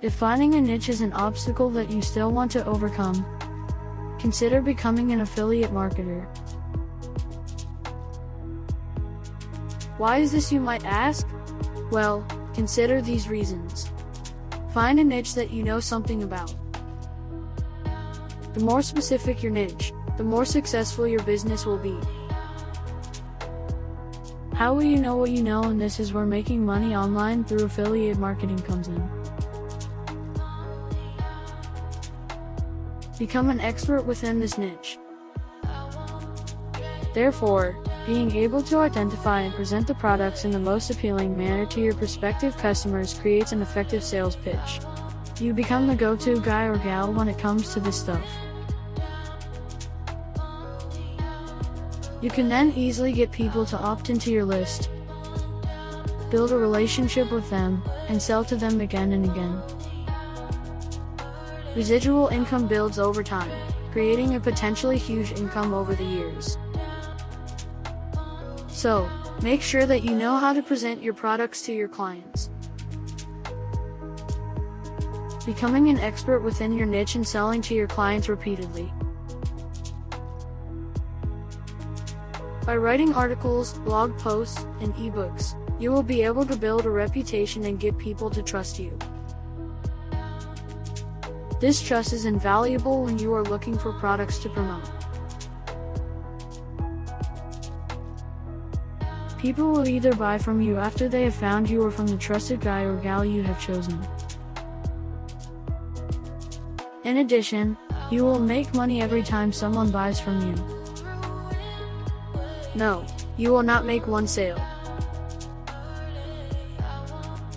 If finding a niche is an obstacle that you still want to overcome, consider becoming an affiliate marketer. Why is this, you might ask? Well, consider these reasons. Find a niche that you know something about. The more specific your niche, the more successful your business will be. How will you know what you know? And this is where making money online through affiliate marketing comes in. Become an expert within this niche. Therefore, being able to identify and present the products in the most appealing manner to your prospective customers creates an effective sales pitch. You become the go-to guy or gal when it comes to this stuff. You can then easily get people to opt into your list, build a relationship with them, and sell to them again and again. Residual income builds over time, creating a potentially huge income over the years. So, make sure that you know how to present your products to your clients. Becoming an expert within your niche and selling to your clients repeatedly. By writing articles, blog posts, and ebooks, you will be able to build a reputation and get people to trust you. This trust is invaluable when you are looking for products to promote. People will either buy from you after they have found you or from the trusted guy or gal you have chosen. In addition, you will make money every time someone buys from you. No, you will not make one sale.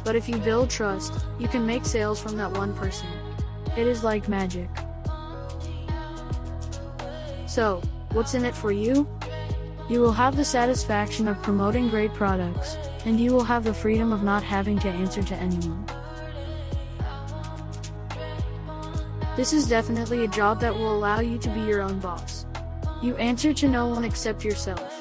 But if you build trust, you can make sales from that one person. It is like magic. So, what's in it for you? You will have the satisfaction of promoting great products, and you will have the freedom of not having to answer to anyone. This is definitely a job that will allow you to be your own boss. You answer to no one except yourself.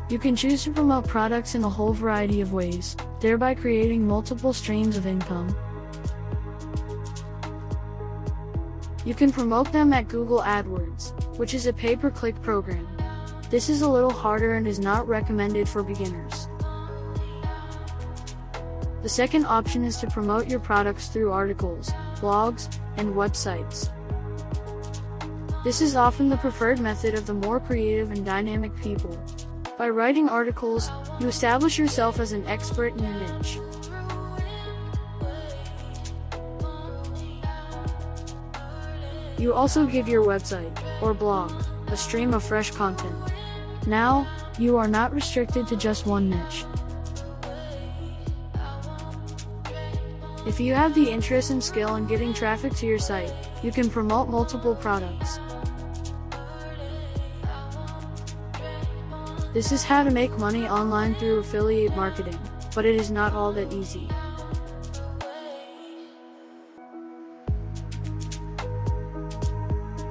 You can choose to promote products in a whole variety of ways, thereby creating multiple streams of income. You can promote them at Google AdWords, which is a pay-per-click program. This is a little harder and is not recommended for beginners. The second option is to promote your products through articles, blogs, and websites. This is often the preferred method of the more creative and dynamic people. By writing articles, you establish yourself as an expert in your niche. You also give your website, or blog, a stream of fresh content. Now, you are not restricted to just one niche. If you have the interest and skill in getting traffic to your site, you can promote multiple products. This is how to make money online through affiliate marketing, but it is not all that easy.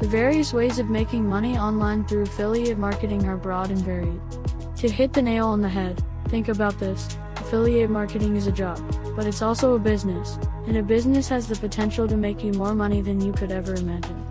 The various ways of making money online through affiliate marketing are broad and varied. To hit the nail on the head, think about this: affiliate marketing is a job, but it's also a business, and a business has the potential to make you more money than you could ever imagine.